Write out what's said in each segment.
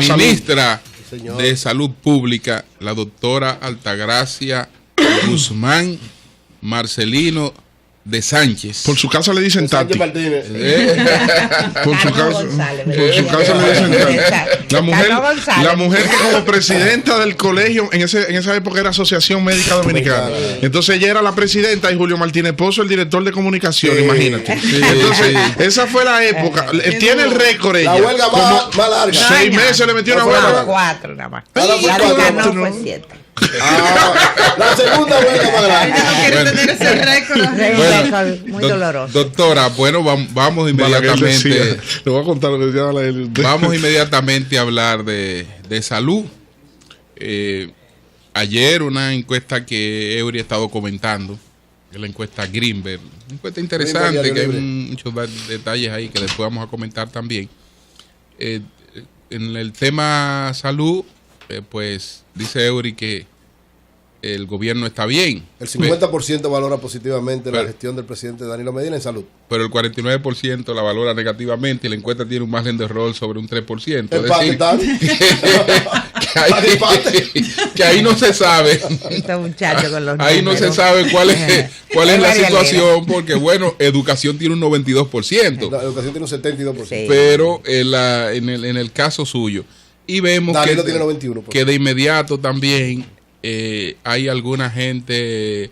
ministra de Salud Pública, la doctora Altagracia Guzmán Marcelino de Sánchez. Por su casa le dicen Tati. Por su casa le dicen Tati. La mujer que como presidenta del colegio, en esa época era Asociación Médica Dominicana. Entonces ella era la presidenta y Julio Martínez Pozo el director de comunicación, imagínate. Entonces, esa fue la época. Tiene el récord ella. La huelga más larga. 6 meses le metió una huelga. 4 nada más. La ganó fue 7. La segunda huelga más grande. No quiere tener ese récord. Muy doloroso. Doctora, bueno, vamos inmediatamente. Le voy a contar lo que decía la Vamos inmediatamente a hablar de salud. Ayer una encuesta que Eury ha estado comentando, la encuesta Greenberg, una encuesta interesante, que hay muchos detalles ahí que después vamos a comentar también. En el tema salud, pues dice Eury que el gobierno está bien. El 50% valora positivamente la gestión del presidente Danilo Medina en salud. Pero el 49% la valora negativamente y la encuesta tiene un margen de error sobre un 3%. Es decir, que ahí no se sabe. Ahí no se sabe cuál es la situación, porque bueno, educación tiene un 92%. La educación tiene un 72%. Sí. Pero en el caso suyo. Y vemos que de inmediato también hay alguna gente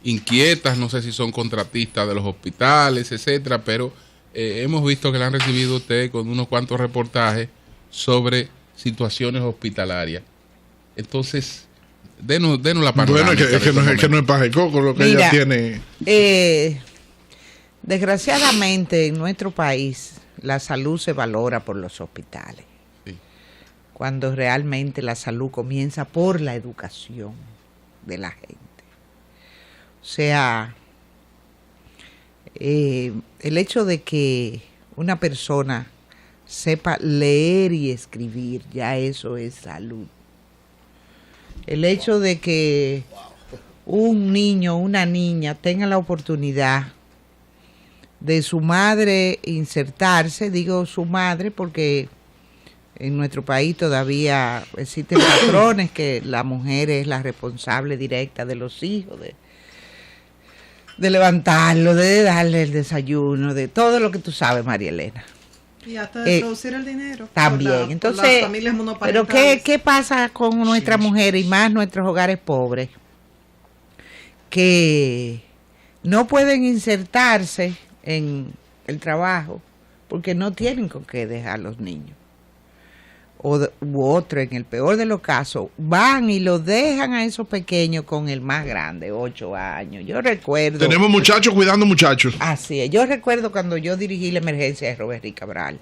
inquieta, no sé si son contratistas de los hospitales, etcétera, pero hemos visto que le han recibido a usted con unos cuantos reportajes sobre situaciones hospitalarias. Entonces, denos la panorámica. Bueno, es que no es paja y coco lo que ella tiene. Desgraciadamente en nuestro país la salud se valora por los hospitales, cuando realmente la salud comienza por la educación de la gente. O sea, el hecho de que una persona sepa leer y escribir, ya eso es salud. El hecho de que un niño, una niña tenga la oportunidad de su madre insertarse, digo su madre porque en nuestro país todavía existen patrones que la mujer es la responsable directa de los hijos, de levantarlo, de darle el desayuno, de todo lo que tú sabes, María Elena. Y hasta de producir el dinero. También. Entonces, las familias monoparentales. Pero ¿qué pasa con nuestras mujeres y más nuestros hogares pobres? Que no pueden insertarse en el trabajo porque no tienen con qué dejar a los niños. U otro, en el peor de los casos, van y lo dejan a esos pequeños con el más grande, 8 años. Yo recuerdo... Tenemos muchachos cuidando muchachos. Así es. Yo recuerdo cuando yo dirigí la emergencia de Robert y Cabral.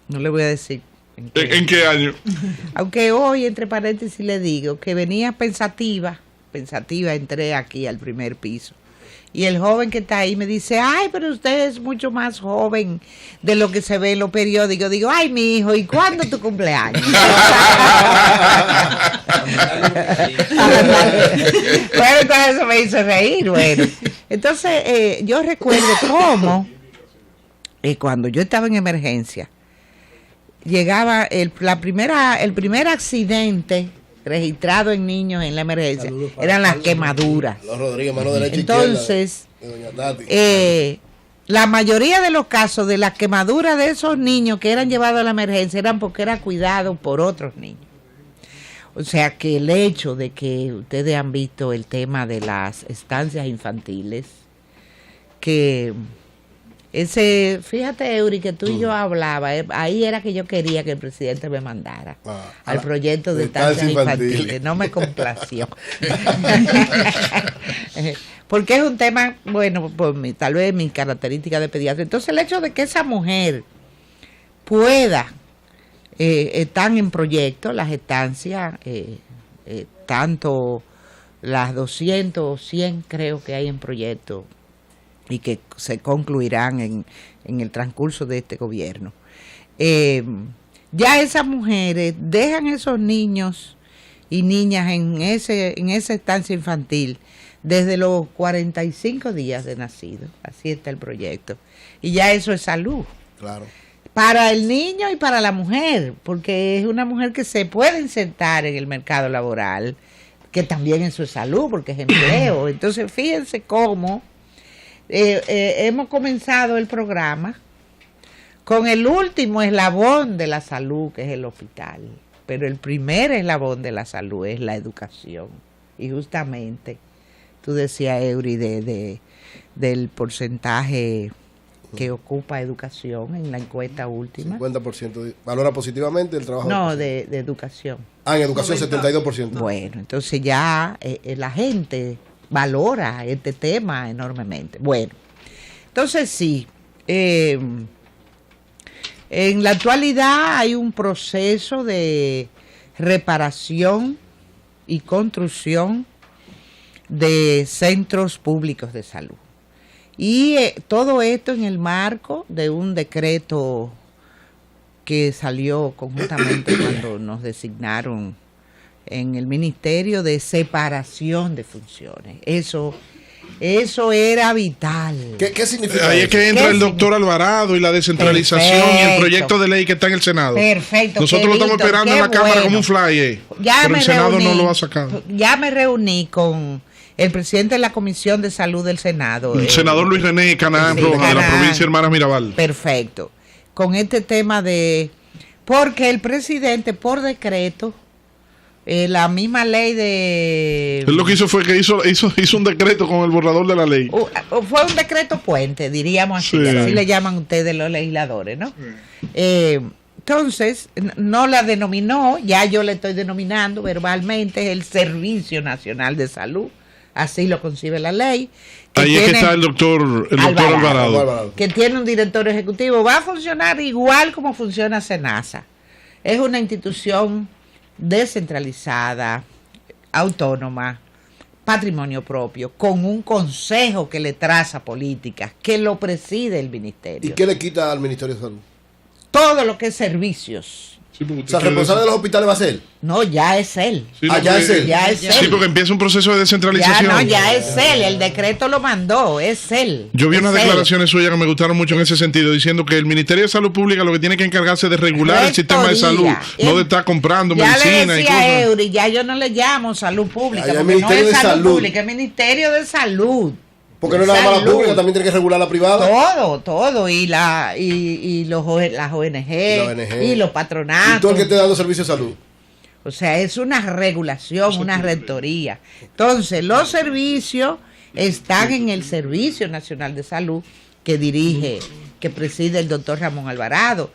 No le voy a decir... ¿En qué año? Aunque hoy, entre paréntesis, le digo que venía pensativa, entré aquí al primer piso. Y el joven que está ahí me dice, ay, pero usted es mucho más joven de lo que se ve en los periódicos. Digo, ay, mi hijo, ¿y cuándo tu cumpleaños? Bueno, entonces eso me hizo reír, bueno. Entonces, yo recuerdo cómo, cuando yo estaba en emergencia, llegaba el primer accidente registrado en niños en la emergencia, eran las quemaduras. Entonces, la mayoría de los casos de las quemaduras de esos niños que eran llevados a la emergencia eran porque eran cuidados por otros niños. O sea que el hecho de que ustedes han visto el tema de las estancias infantiles, que fíjate, Eury, que tú y yo hablaba, ahí era que yo quería que el presidente me mandara al proyecto de estancias infantiles. No me complació. Porque es un tema, bueno, por tal vez mis características de pediatra. Entonces el hecho de que esa mujer pueda, están en proyecto las estancias, tanto las 200 o 100 creo que hay en proyecto, y que se concluirán en el transcurso de este gobierno. Ya esas mujeres dejan esos niños y niñas en esa estancia infantil desde los 45 días de nacido. Así está el proyecto. Y ya eso es salud. Claro. para el niño y para la mujer, porque es una mujer que se puede insertar en el mercado laboral, que también es su salud, porque es empleo. Entonces, fíjense cómo hemos comenzado el programa con el último eslabón de la salud, que es el hospital. Pero el primer eslabón de la salud es la educación. Y justamente, tú decías, Eury, del porcentaje que ocupa educación en la encuesta última. 50% valora positivamente el trabajo. No, de educación. En educación 72%. Bueno, entonces ya la gente valora este tema enormemente. Bueno, entonces sí, en la actualidad hay un proceso de reparación y construcción de centros públicos de salud. Y todo esto en el marco de un decreto que salió conjuntamente cuando nos designaron en el Ministerio de Separación de Funciones. Eso era vital. ¿Qué significa? Ahí es que entra el doctor Alvarado y la descentralización. Perfecto. Y el proyecto de ley que está en el Senado. Perfecto. Nosotros lo estamos esperando en la Cámara como un fly. Pero el Senado no lo ha sacado. Ya me reuní con el presidente de la Comisión de Salud del Senado. El senador Luis René Canaán Rojas, de la provincia de Hermanas Mirabal. Perfecto. Con este tema porque el presidente, por decreto, la misma ley de... Él lo que hizo fue que hizo un decreto con el borrador de la ley. Fue un decreto puente, diríamos así, sí. Así le llaman ustedes los legisladores, ¿no? Sí. Entonces, no la denominó, ya yo le estoy denominando verbalmente, es el Servicio Nacional de Salud. Así lo concibe la ley. Ahí es que está el doctor Alvarado. Que tiene un director ejecutivo. Va a funcionar igual como funciona SENASA. Es una institución descentralizada, autónoma, patrimonio propio, con un consejo que le traza políticas, que lo preside el ministerio. ¿Y qué le quita al Ministerio de Salud? Todo lo que es servicios. Sí, o sea, ¿el responsable de los hospitales va a ser él? No, ya es él. Sí, ya es él. Ya es él. Sí, porque empieza un proceso de descentralización. Ya es él. El decreto lo mandó, es él. Yo vi unas declaraciones suyas que me gustaron mucho en ese sentido, diciendo que el Ministerio de Salud Pública lo que tiene que encargarse de regular el sistema de salud, no de estar comprando medicina y cosas. Eury, ya yo no le llamo salud pública, porque no es salud pública, es Ministerio de Salud. Porque no es nada más la pública, también tiene que regular la privada. Todo, y las ONG, y los patronatos. Y todo el que esté dando servicio de salud. O sea, es una regulación, una rectoría. Entonces, los servicios están en el Servicio Nacional de Salud, que preside el doctor Ramón Alvarado.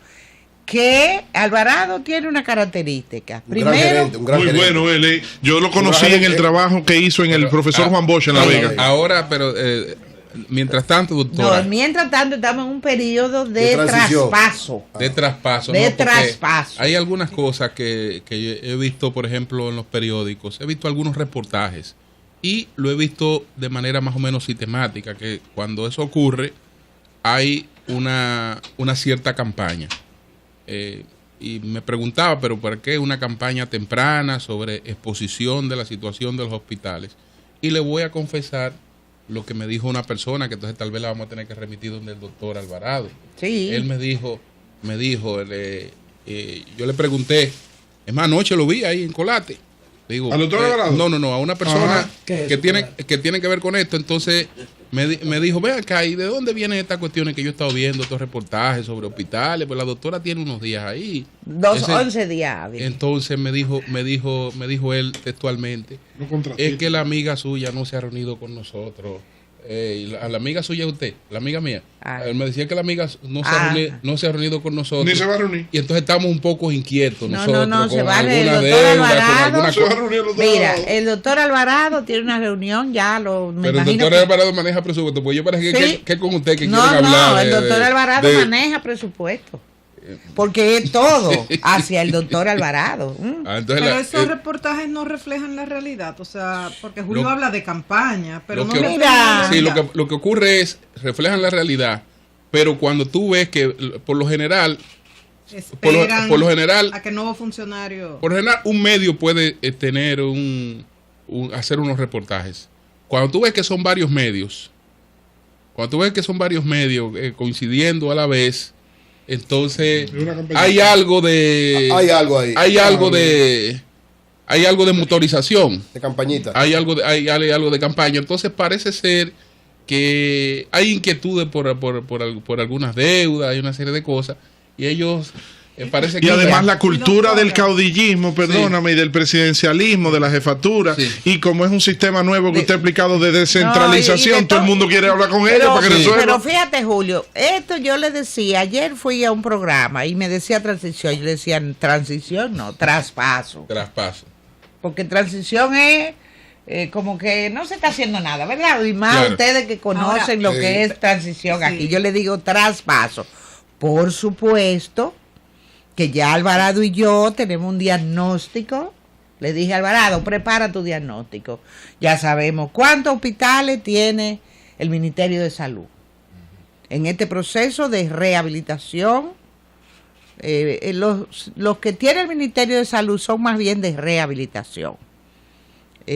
Que Alvarado tiene una característica. Primero, un gran gerente. Bueno él. Yo lo conocí en el trabajo que hizo en el profesor Juan Bosch en La Vega. Ahora, pero mientras tanto, doctora. No, mientras tanto estamos en un periodo de traspaso. De traspaso. De traspaso. Hay algunas cosas que he visto, por ejemplo, en los periódicos. He visto algunos reportajes y lo he visto de manera más o menos sistemática, que cuando eso ocurre hay una cierta campaña. Y me preguntaba, pero ¿por qué una campaña temprana sobre exposición de la situación de los hospitales? Y le voy a confesar lo que me dijo una persona, que entonces tal vez la vamos a tener que remitir donde el doctor Alvarado. Sí. Él me dijo, yo le pregunté, es más, anoche lo vi ahí en Colate. Digo, ¿al doctor Alvarado? No, a una persona que tiene que ver con esto. Entonces me dijo, ve acá, ¿y de dónde vienen estas cuestiones que yo he estado viendo, estos reportajes sobre hospitales? Pues la doctora tiene unos días ahí. 11 días. Entonces me dijo él textualmente, es que la amiga suya no se ha reunido con nosotros. La amiga suya es usted, la amiga mía. Él me decía que la amiga no se ha reunido con nosotros. Ni se va a reunir. Y entonces estamos un poco inquietos nosotros. No, se va a reunir. Mira, el doctor Alvarado tiene una reunión, pero el doctor Alvarado maneja presupuesto, pues yo parece que es con usted que quieren hablar. No, el doctor Alvarado maneja presupuesto. Porque es todo hacia el doctor Alvarado. Pero esos reportajes no reflejan la realidad, o sea, porque Julio habla de campaña, pero no reflejan la realidad. Sí, lo que ocurre es, reflejan la realidad, pero cuando tú ves que por lo general a que nuevo funcionario, por lo general un medio puede tener hacer unos reportajes. Cuando tú ves que son varios medios coincidiendo a la vez, Entonces, hay algo de... Hay algo ahí. Hay algo de motorización. De campañita. Hay algo de campaña. Entonces, parece ser que hay inquietudes por algunas deudas, hay una serie de cosas. Y ellos... parece que además la cultura del caudillismo, perdóname, y del presidencialismo, de la jefatura, y como es un sistema nuevo que usted ha explicado de descentralización, todo el mundo quiere hablar con ellos para que resuelva. Pero fíjate, Julio, esto yo le decía, ayer fui a un programa y me decía transición, yo le decía transición, no, traspaso. Porque transición es como que no se está haciendo nada, ¿verdad? Y más ustedes que conocen lo que es transición aquí, yo le digo traspaso. Por supuesto que ya Alvarado y yo tenemos un diagnóstico. Le dije a Alvarado, prepara tu diagnóstico. Ya sabemos cuántos hospitales tiene el Ministerio de Salud. En este proceso de rehabilitación, los que tiene el Ministerio de Salud son más bien de rehabilitación.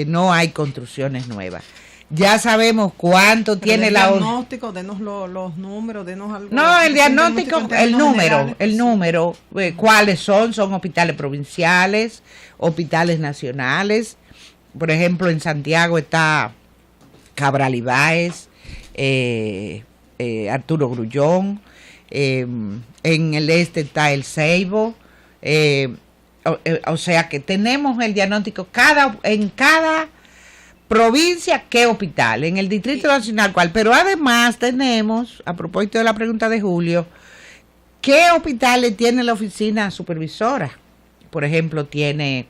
No hay construcciones nuevas. Ya sabemos cuánto tiene el diagnóstico, denos los números, denos algo. No, el diagnóstico, el número, cuáles son hospitales provinciales, hospitales nacionales. Por ejemplo, en Santiago está Cabral Ibáez, Arturo Grullón, en el este está el Ceibo, o sea que tenemos el diagnóstico en cada provincia, ¿qué hospital? En el Distrito Nacional, ¿cuál? Pero además tenemos, a propósito de la pregunta de Julio, ¿qué hospitales tiene la oficina supervisora? Por ejemplo, tiene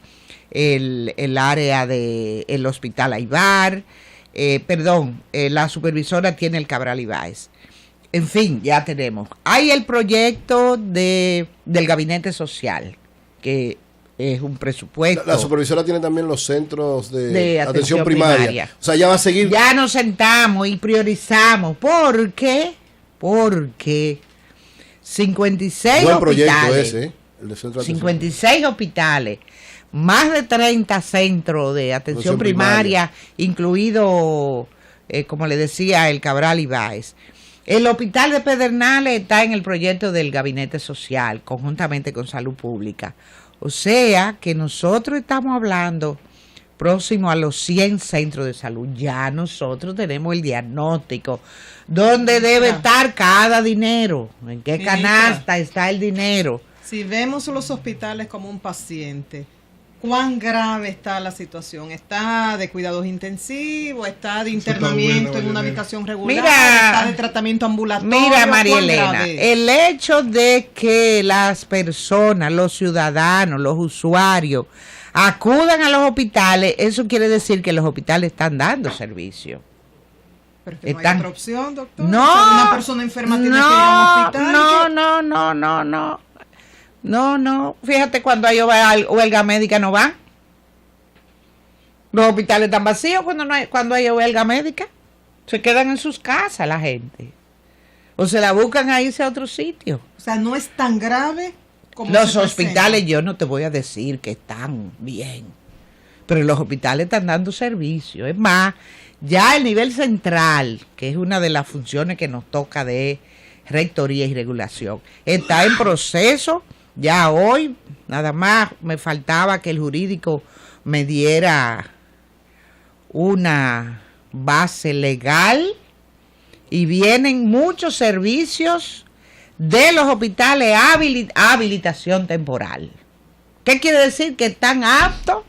el área del Hospital Aybar, la supervisora tiene el Cabral Ibáez. En fin, ya tenemos. Hay el proyecto del Gabinete Social, que es un presupuesto. La supervisora tiene también los centros de atención primaria. O sea, ya va a seguir. Ya nos sentamos y priorizamos. ¿Por qué? Porque 56 buen hospitales. Proyecto ese, el de centro de 56 hospitales, más de 30 centros de atención primaria, incluido, como le decía, el Cabral Ibáez. El hospital de Pedernales está en el proyecto del Gabinete Social, conjuntamente con Salud Pública. O sea que nosotros estamos hablando próximo a los 100 centros de salud. Ya nosotros tenemos el diagnóstico. ¿Dónde debe estar cada dinero? ¿En qué canasta está el dinero? Si vemos los hospitales como un paciente, ¿cuán grave está la situación? ¿Está de cuidados intensivos? ¿Está de internamiento en una habitación regular? ¿Está de tratamiento ambulatorio? Mira, María Elena, el hecho de que las personas, los ciudadanos, los usuarios acudan a los hospitales, eso quiere decir que los hospitales están dando servicio. Pero no hay otra opción, doctor. No, o sea, una persona enferma tiene que ir a un hospital. No, fíjate, cuando hay huelga médica no van. Los hospitales están vacíos cuando hay huelga médica. Se quedan en sus casas la gente. O se la buscan a irse a otro sitio. O sea, no es tan grave como los hospitales, yo no te voy a decir que están bien, pero los hospitales están dando servicio. Es más, ya el nivel central, que es una de las funciones que nos toca de rectoría y regulación, está en proceso. Ya hoy, nada más me faltaba que el jurídico me diera una base legal y vienen muchos servicios de los hospitales habilitación temporal. ¿Qué quiere decir? Que están aptos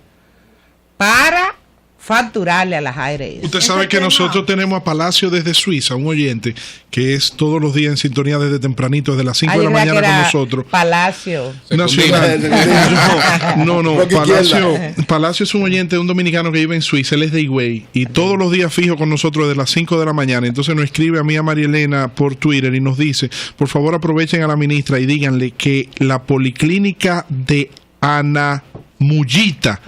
para facturarle a las ARS. Usted sabe que nosotros tenemos a Palacio desde Suiza, un oyente que es todos los días en sintonía desde tempranito, desde las 5 de la mañana con nosotros. Palacio Nacional. No, Palacio es un oyente de un dominicano que vive en Suiza, él es de Higüey, y todos los días fijo con nosotros desde las 5 de la mañana. Entonces nos escribe a mí, a María Elena, por Twitter y nos dice, por favor aprovechen a la ministra y díganle que la policlínica de Ana Mullita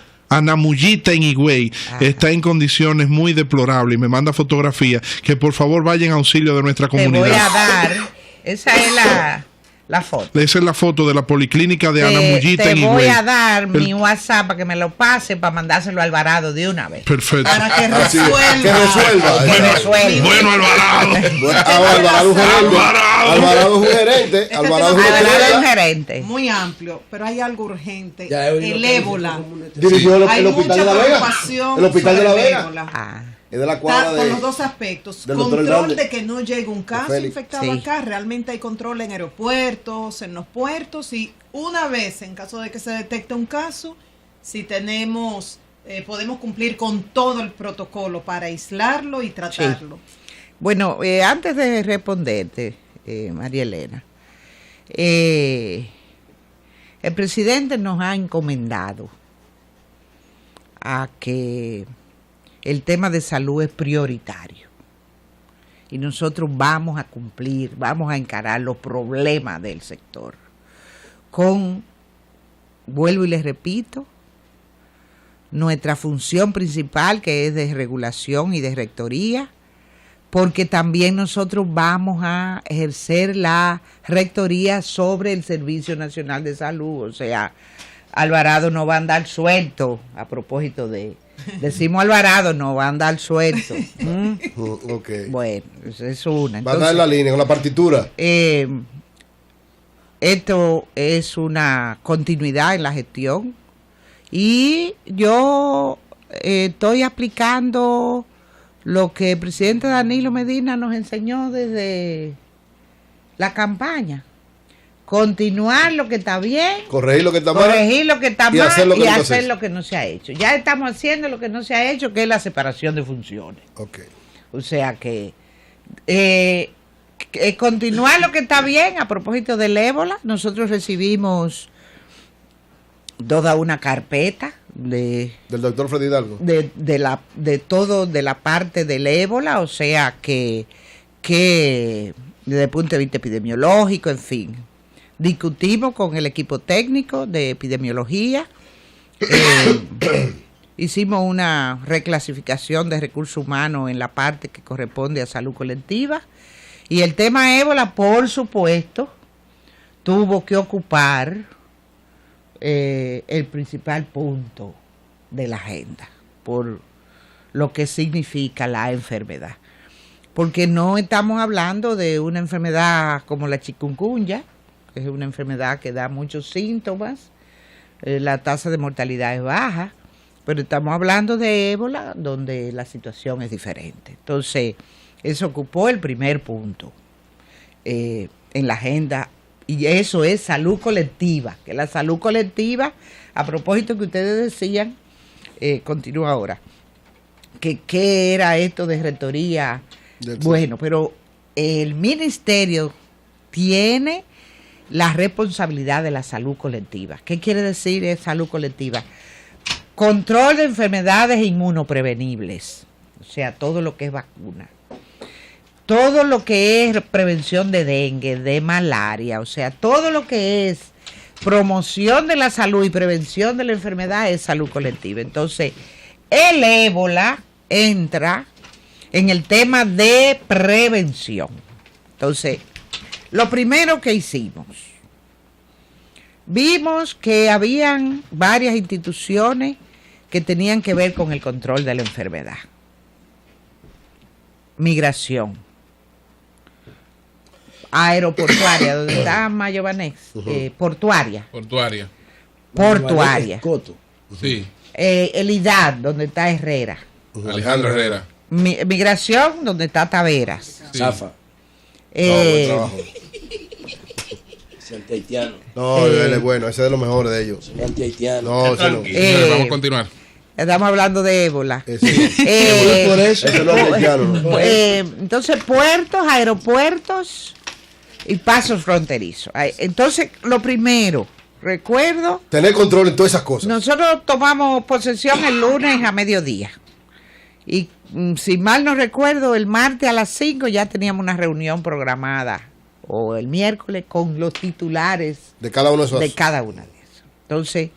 en Higüey está en condiciones muy deplorables y me manda fotografías, que por favor vayan a auxilio de nuestra comunidad. Te voy a dar, esa es La foto. Esa es la foto de la policlínica de Ana Mullita en Higüey. Te voy a dar mi WhatsApp para que me lo pase para mandárselo a Alvarado de una vez. Perfecto. Para que resuelva. Que resuelva. Bueno, Alvarado. Alvarado es un gerente. Alvarado es un gerente. Muy amplio, pero hay algo urgente. El ébola. Dirigió el hospital de La Vega. El hospital de La Vega. Es de la cuadra con los dos aspectos. Control de que no llegue un caso infectado acá. Realmente hay control en aeropuertos, en los puertos. Y una vez, en caso de que se detecte un caso, si tenemos, podemos cumplir con todo el protocolo para aislarlo y tratarlo. Sí. Bueno, antes de responderte, María Elena, el presidente nos ha encomendado a que el tema de salud es prioritario y nosotros vamos a cumplir, vamos a encarar los problemas del sector con, vuelvo y les repito, nuestra función principal, que es de regulación y de rectoría, porque también nosotros vamos a ejercer la rectoría sobre el Servicio Nacional de Salud. O sea, Alvarado no va a andar suelto, a propósito de... Decimos Alvarado, no va a andar suelto. Okay. Bueno, eso es una. Entonces, va a andar en la línea, con la partitura. Esto es una continuidad en la gestión y yo estoy aplicando lo que el presidente Danilo Medina nos enseñó desde la campaña. Continuar lo que está bien, corregir lo que está mal y hacer lo que no se ha hecho. Ya estamos haciendo lo que no se ha hecho, que es la separación de funciones. Okay. O sea que continuar lo que está bien. A propósito del ébola, nosotros recibimos toda una carpeta del doctor Freddy Hidalgo de todo de la parte del ébola, o sea que desde el punto de vista epidemiológico, en fin. Discutimos con el equipo técnico de epidemiología, hicimos una reclasificación de recursos humanos en la parte que corresponde a salud colectiva y el tema ébola, por supuesto, tuvo que ocupar el principal punto de la agenda por lo que significa la enfermedad. Porque no estamos hablando de una enfermedad como la chikungunya, que es una enfermedad que da muchos síntomas, la tasa de mortalidad es baja, pero estamos hablando de ébola donde la situación es diferente. Entonces, eso ocupó el primer punto en la agenda, y eso es salud colectiva, que la salud colectiva, a propósito que ustedes decían, continúa ahora, que qué era esto de rectoría. Bueno, pero el ministerio tiene la responsabilidad de la salud colectiva. ¿Qué quiere decir salud colectiva? Control de enfermedades inmunoprevenibles, o sea, todo lo que es vacuna, todo lo que es prevención de dengue, de malaria, o sea, todo lo que es promoción de la salud y prevención de la enfermedad es salud colectiva. Entonces, el ébola entra en el tema de prevención. Entonces, lo primero que hicimos, vimos que habían varias instituciones que tenían que ver con el control de la enfermedad. Migración. Aeroportuaria, donde está Mayo Banex. Portuaria. Coto. Sí. El IDAD, donde está Herrera. Alejandro Herrera. Migración, donde está Taveras. Sí. Zafa. Antihaitiano. No, él es bueno, ese es de los mejores de ellos. Antihaitiano. No, ese no. Vamos a continuar. Estamos hablando de ébola. Por eso. Ese no es haitiano. Entonces, puertos, aeropuertos y pasos fronterizos. Entonces, lo primero, recuerdo... Tener control en todas esas cosas. Nosotros tomamos posesión el lunes a mediodía. Y si mal no recuerdo, el martes a las 5 ya teníamos una reunión programada, o el miércoles, con los titulares de cada uno de esos. De cada una de esas. Entonces,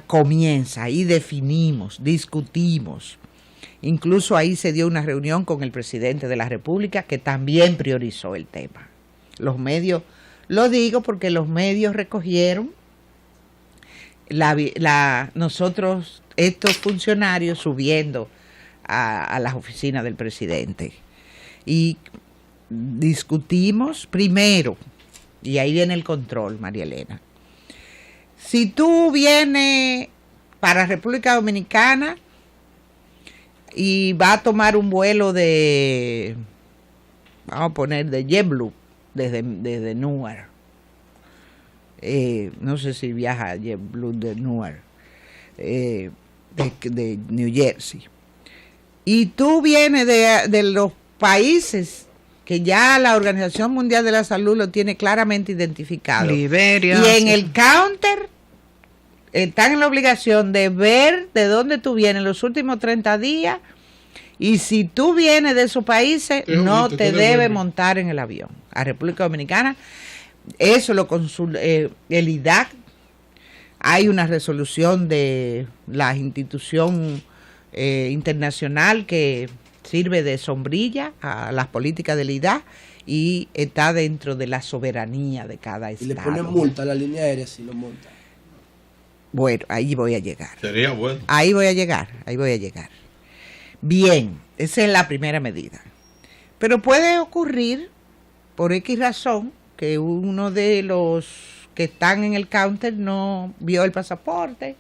comienza, ahí definimos, discutimos. Incluso ahí se dio una reunión con el presidente de la República, que también priorizó el tema. Los medios Lo digo porque los medios recogieron nosotros, estos funcionarios subiendo a las oficinas del presidente. Y discutimos primero, y ahí viene el control, María Elena. Si tú vienes para República Dominicana y va a tomar un vuelo de, vamos a poner, de JetBlue, desde Newark. No sé si viaja JetBlue de Newark, de New Jersey. Y tú vienes de los países que ya la Organización Mundial de la Salud lo tiene claramente identificado. Liberia. Y en el counter están en la obligación de ver de dónde tú vienes los últimos 30 días, y si tú vienes de esos países, no te debes montar en el avión a República Dominicana. Eso lo consulta el IDAC. Hay una resolución de la institución internacional que sirve de sombrilla a las políticas del IDAC y está dentro de la soberanía de cada estado. Y le ponen multa a la línea aérea si lo monta. Bueno, ahí voy a llegar. Sería bueno. Ahí voy a llegar. Bien, esa es la primera medida. Pero puede ocurrir, por X razón, que uno de los que están en el counter no vio el pasaporte,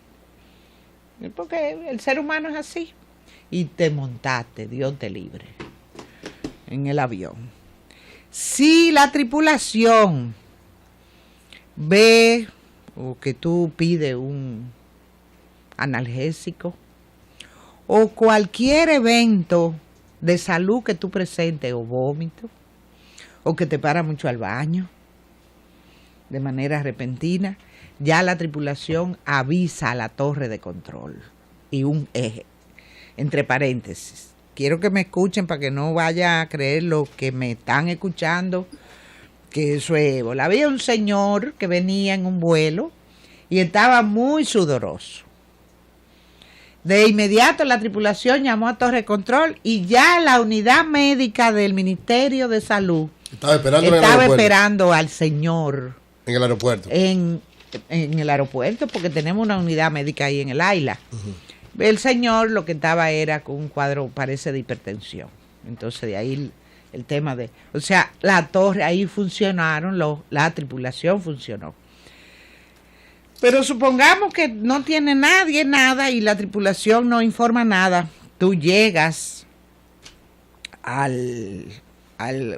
porque el ser humano es así, y te montaste, Dios te libre, en el avión. Si la tripulación ve o que tú pides un analgésico o cualquier evento de salud que tú presentes, o vómito, o que te para mucho al baño de manera repentina, ya la tripulación avisa a la torre de control. Y un eje, entre paréntesis, quiero que me escuchen para que no vaya a creer lo que me están escuchando, que eso es ébola. Había un señor que venía en un vuelo y estaba muy sudoroso. De inmediato la tripulación llamó a torre de control y ya la unidad médica del Ministerio de Salud estaba esperando al señor en el aeropuerto. En el aeropuerto, porque tenemos una unidad médica ahí en el AILA. El señor lo que estaba era con un cuadro, parece, de hipertensión. Entonces de ahí el tema de, o sea, la torre, ahí funcionaron, la tripulación funcionó. Pero supongamos que no tiene nadie nada y la tripulación no informa nada. Tú llegas al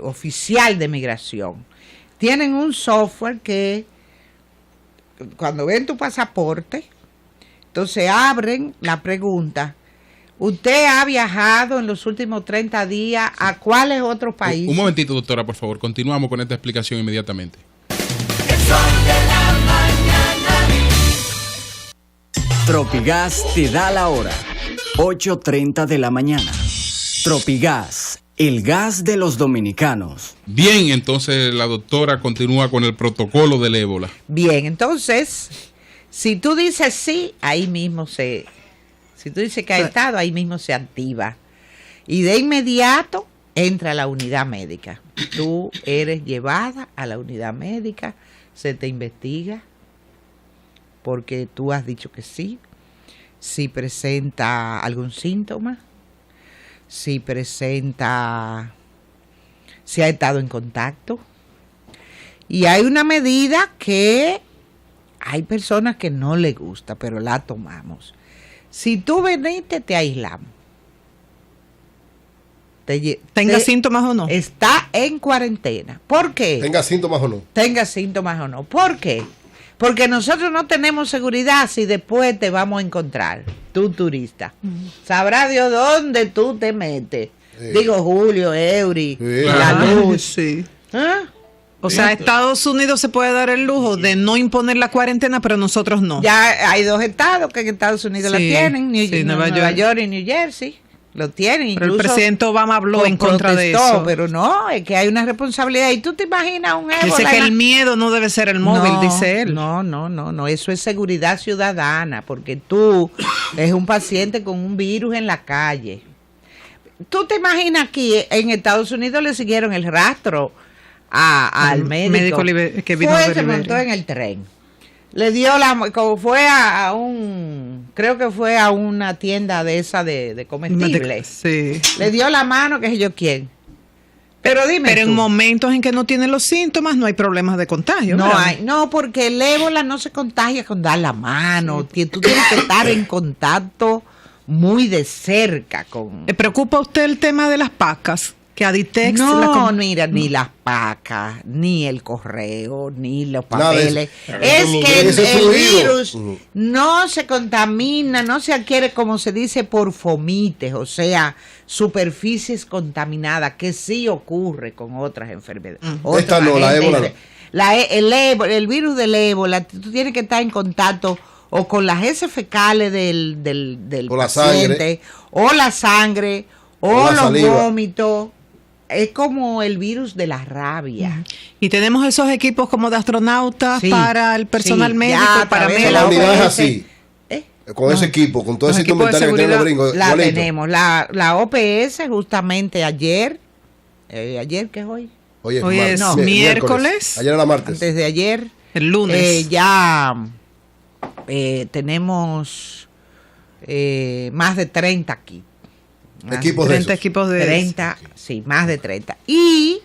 oficial de migración. Tienen un software que cuando ven tu pasaporte, entonces abren la pregunta: ¿usted ha viajado en los últimos 30 días a cuáles otros países? Un momentito, doctora, por favor. Continuamos con esta explicación inmediatamente. Tropigas te da la hora. 8:30 de la mañana. Tropigas, el gas de los dominicanos. Bien, entonces la doctora continúa con el protocolo del ébola. Bien, entonces, si tú dices sí, ahí mismo si tú dices que ha estado, ahí mismo se activa. Y de inmediato entra a la unidad médica. Tú eres llevada a la unidad médica, se te investiga, porque tú has dicho que sí. Si presenta algún síntoma, si ha estado en contacto. Y hay una medida que hay personas que no les gusta, pero la tomamos. Si tú veniste, te aislamos. ¿Tenga síntomas o no? Está en cuarentena. ¿Por qué? Tenga síntomas o no. Tenga síntomas o no. ¿Por qué? Porque nosotros no tenemos seguridad si después te vamos a encontrar, tú turista. Sabrá Dios dónde tú te metes. Sí. Digo, Julio, Eury, La Luz. Sí. ¿Ah? O sea, Estados Unidos se puede dar el lujo de no imponer la cuarentena, pero nosotros no. Ya hay 2 estados que en Estados Unidos la tienen, Nueva York y New Jersey. Lo tienen. Pero el presidente Obama habló en contra de eso. Pero no, es que hay una responsabilidad. Y tú te imaginas un ébola. Dice que el miedo no debe ser el móvil, dice él. No. Eso es seguridad ciudadana, porque tú es un paciente con un virus en la calle. Tú te imaginas aquí en Estados Unidos le siguieron el rastro al médico que vino se montó en el tren. Le dio como fue creo que fue a una tienda de esa de comestibles. Sí. Le dio la mano, que sé yo quién. Pero dime Pero en momentos en que no tienen los síntomas no hay problemas de contagio. No, porque el ébola no se contagia con dar la mano. Sí. Tú tienes que estar en contacto muy de cerca. ¿Le preocupa a usted el tema de las pacas? Que Aditex... Mira, ni las pacas, ni el correo, ni los papeles. Es que el virus no se contamina, no se adquiere, como se dice, por fomites, o sea, superficies contaminadas, que sí ocurre con otras enfermedades. Esta no, la ébola. El virus del ébola, tú tienes que estar en contacto o con las heces fecales del paciente, o la sangre, o los vómitos. Es como el virus de la rabia. Y tenemos esos equipos como de astronautas para el personal médico, para la unidad es así. Con ese equipo, con todo ese inventario que tienen los gringos. La tenemos. La OPS justamente ayer. ¿Ayer qué es hoy? Hoy es miércoles. Ayer era martes. Antes de ayer. El lunes. Ya tenemos más de 30 aquí. Equipos 30 equipos de 30, sí, más de 30. Y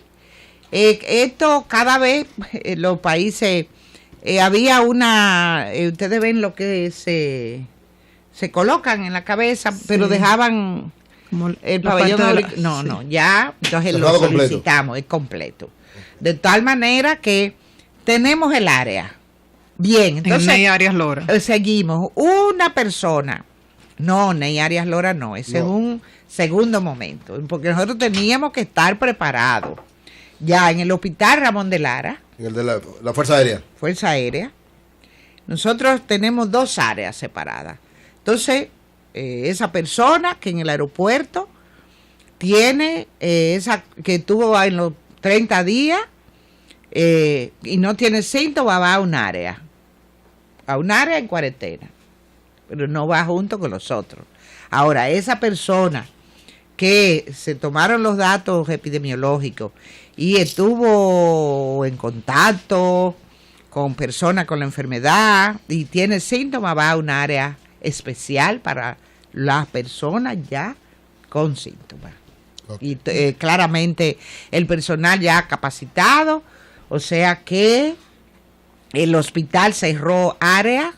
esto cada vez los países había ustedes ven lo que se colocan en la cabeza, pero dejaban como el pabellón ya, entonces lo solicitamos, es completo. De tal manera que tenemos el área. Bien, entonces Ney Arias Lora. Seguimos. Una persona. No, Ney Arias Lora no, ese es un segundo momento, porque nosotros teníamos que estar preparados. Ya en el hospital Ramón de Lara, en el de la Fuerza Aérea. Fuerza Aérea, nosotros tenemos 2 áreas separadas. Entonces, esa persona que en el aeropuerto tiene que estuvo en los 30 días y no tiene síntomas, va a un área en cuarentena, pero no va junto con los otros. Ahora, esa persona que se tomaron los datos epidemiológicos y estuvo en contacto con personas con la enfermedad y tiene síntomas, va a un área especial para las personas ya con síntomas. Okay. Y claramente el personal ya capacitado, o sea que el hospital cerró área,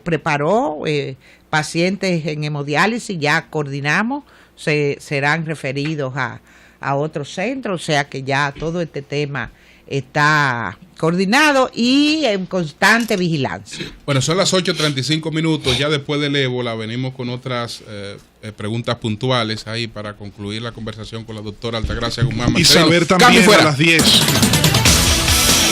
preparó pacientes en hemodiálisis, ya coordinamos, serán referidos a otro centro, o sea que ya todo este tema está coordinado y en constante vigilancia. Bueno, son las 8:35 minutos, ya después del ébola venimos con otras preguntas puntuales ahí para concluir la conversación con la doctora Altagracia Guzmán. Y saber también a las 10.